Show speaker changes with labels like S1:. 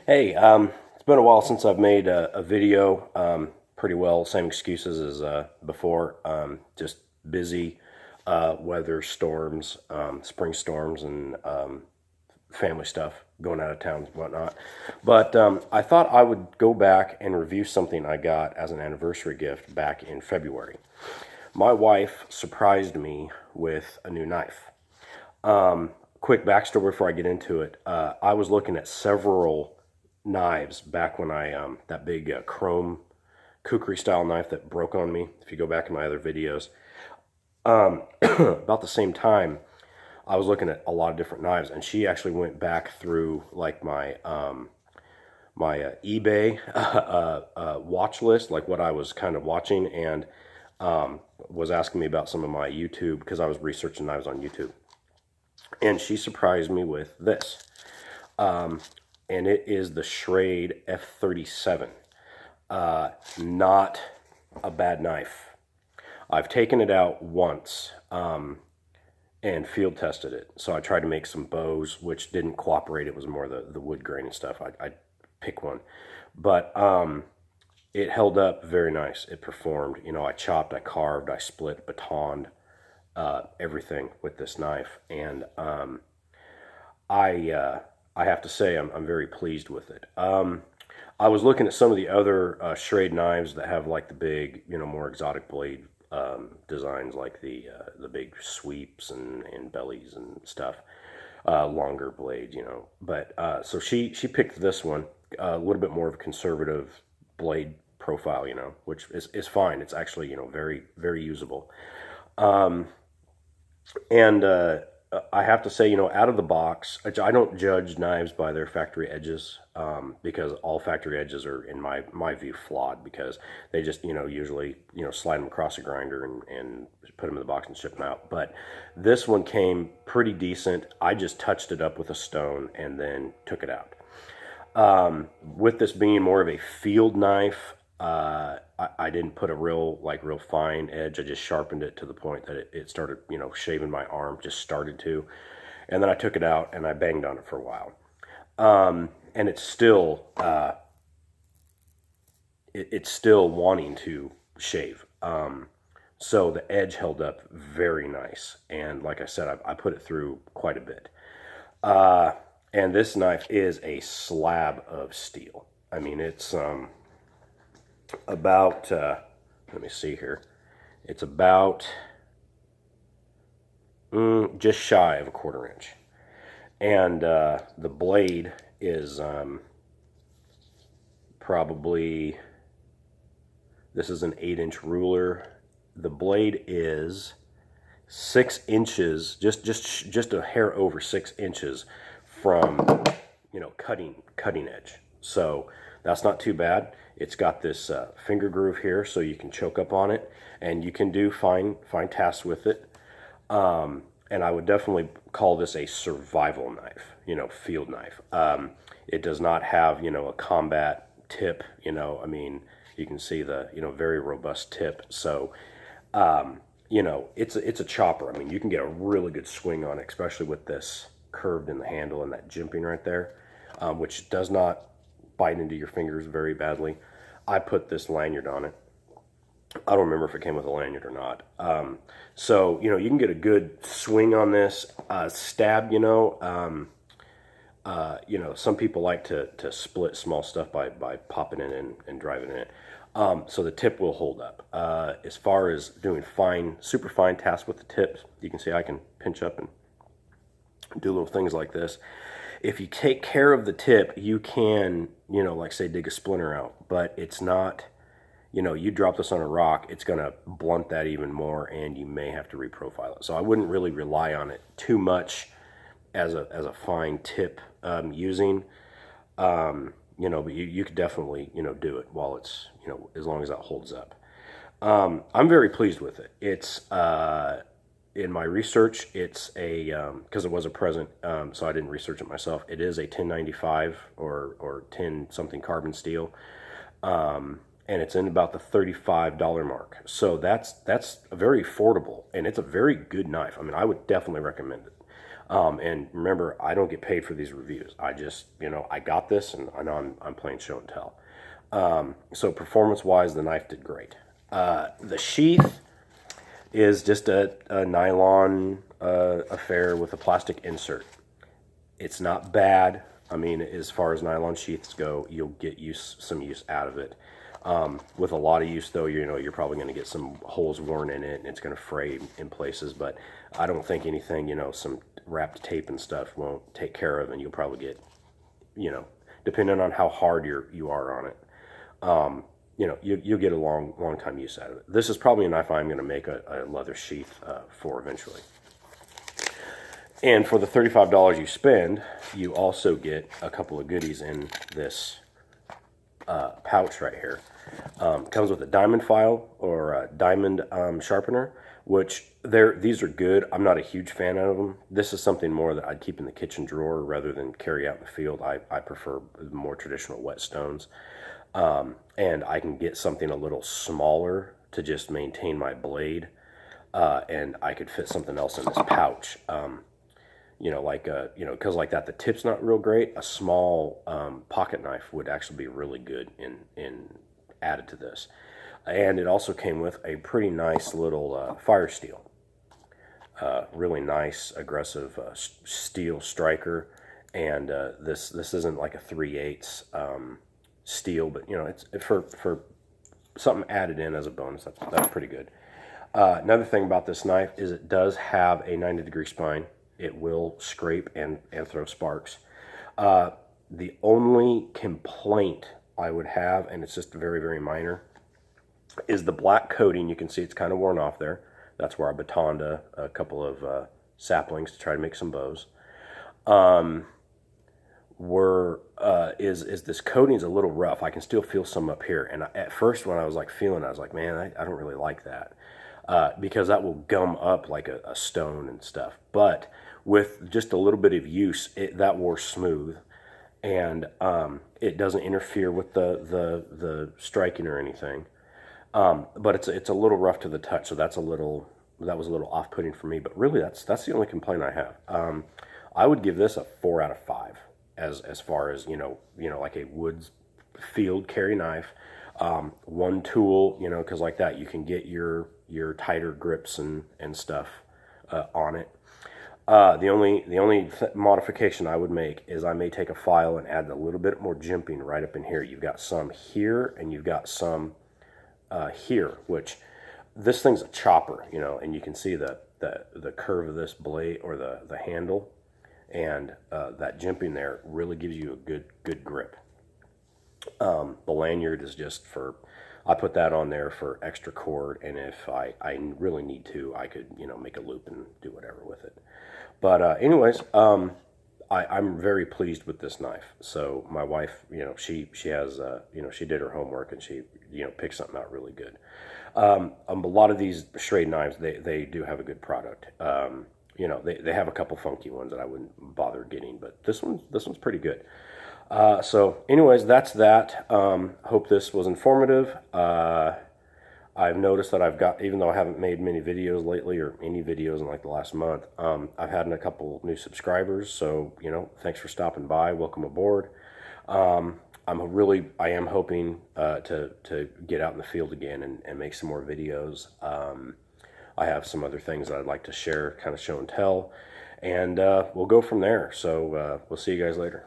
S1: Hey, it's been a while since I've made a video. Pretty well, same excuses as before. Just busy, weather, storms, spring storms, and family stuff, going out of town and whatnot. But I thought I would go back and review something I got as an anniversary gift back in February. My wife surprised me with a new knife. Quick backstory before I get into it. I was looking at several knives back when I that big chrome kukri style knife that broke on me. If you go back in my other videos, about the same time, I was looking at a lot of different knives, and she actually went back through like my eBay watch list, like what I was kind of watching, and was asking me about some of my YouTube because I was researching knives on YouTube, and she surprised me with this. And it is the Shrade F37. Not a bad knife. I've taken it out once and field tested it. So I tried to make some bows, which didn't cooperate. It was more the wood grain and stuff. I pick one. But it held up very nice. It performed. You know, I chopped, I carved, I split, batoned, everything with this knife. And I have to say I'm very pleased with it. I was looking at some of the other Schrade knives that have like the big, more exotic blade designs, like the big sweeps and bellies and stuff, longer blades, But so she picked this one, a little bit more of a conservative blade profile, which is fine. It's actually very very usable. And I have to say, out of the box, I don't judge knives by their factory edges, because all factory edges are, in my view, flawed, because they just, usually, slide them across a grinder and put them in the box and ship them out. But this one came pretty decent. I just touched it up with a stone and then took it out. With this being more of a field knife, I didn't put a real fine edge. I just sharpened it to the point that it started, shaving my arm, just started to. And then I took it out and I banged on it for a while. And it's still, it's still wanting to shave. So the edge held up very nice. And like I said, I put it through quite a bit. And this knife is a slab of steel. I mean, it's about, let me see here, it's about just shy of a 1/4 inch. And the blade is probably, this is an 8-inch ruler. The blade is 6 inches, just a hair over 6 inches from, cutting edge. So that's not too bad. It's got this finger groove here, so you can choke up on it, and you can do fine tasks with it. And I would definitely call this a survival knife, field knife. It does not have, a combat tip. I mean, you can see the, very robust tip. So, it's a chopper. I mean, you can get a really good swing on it, especially with this curved in the handle and that jimping right there, which does not bite into your fingers very badly. I put this lanyard on it. I don't remember if it came with a lanyard or not. So, you can get a good swing on this. Stab, some people like to split small stuff by popping it in and driving it in. So the tip will hold up. As far as doing super fine tasks with the tips, you can see I can pinch up and do little things like this. If you take care of the tip, you can, like say dig a splinter out, but it's not, you drop this on a rock, it's going to blunt that even more, and you may have to reprofile it. So I wouldn't really rely on it too much as a fine tip using, but you could definitely, do it while it's, as long as that holds up. I'm very pleased with it. It's, in my research, it's a, because it was a present, so I didn't research it myself. It is a 1095 or 10 something carbon steel, and it's in about the $35 mark. So that's very affordable, and it's a very good knife. I mean, I would definitely recommend it. And remember, I don't get paid for these reviews. I just, I got this, and I'm playing show and tell. So performance-wise, the knife did great. The sheath is just a nylon affair with a plastic insert. It's not bad. I mean, as far as nylon sheaths go, you'll get some use out of it. With a lot of use, though, you're probably going to get some holes worn in it, and it's going to fray in places. But I don't think anything, some wrapped tape and stuff won't take care of, and you'll probably get, depending on how hard you are on it, you'll get a long time use out of it. This is probably a knife I'm going to make a leather sheath for eventually. And for the $35 you spend, you also get a couple of goodies in this pouch right here. Comes with a diamond file or a diamond sharpener, which these are good. I'm not a huge fan of them. This is something more that I'd keep in the kitchen drawer rather than carry out in the field. I prefer more traditional whetstones. And I can get something a little smaller to just maintain my blade. And I could fit something else in this pouch. Because like that, the tip's not real great. A small pocket knife would actually be really good in added to this. And it also came with a pretty nice little fire steel. Really nice, aggressive steel striker. And this isn't like a 3/8 steel, but it's for something added in as a bonus. That's pretty good. Another thing about this knife is it does have a 90-degree spine. It will scrape and throw sparks. The only complaint I would have, and it's just very, very minor, is the black coating. You can see it's kind of worn off there. That's where I batoned a couple of saplings to try to make some bows. Is this coating's a little rough. I can still feel some up here. And at first when I was feeling it, I was like, man, I don't really like that. Because that will gum up like a stone and stuff. But with just a little bit of use, that wore smooth, and it doesn't interfere with the striking or anything. But it's a little rough to the touch, so that was a little off-putting for me. But really, that's the only complaint I have. I would give this a 4 out of 5 as far as like a woods field carry knife. One tool, because like that you can get your tighter grips and stuff on it. The only modification I would make is I may take a file and add a little bit more jimping right up in here. You've got some here and you've got some here, which this thing's a chopper, and you can see the curve of this blade or the handle, and that jimping there really gives you a good grip. The lanyard is just I put that on there for extra cord, and if I really need to, I could, make a loop and do whatever with it. But anyways, I'm very pleased with this knife. So my wife, she has, she did her homework, and she, picked something out really good. A lot of these Shrade knives, they do have a good product. They have a couple funky ones that I wouldn't bother getting, but this one's pretty good. So anyways, that's that. Hope this was informative. I've noticed that even though I haven't made many videos lately, or any videos in like the last month, I've had a couple new subscribers. So, thanks for stopping by. Welcome aboard. I am hoping to get out in the field again and make some more videos. I have some other things that I'd like to share, kind of show and tell, and we'll go from there. So we'll see you guys later.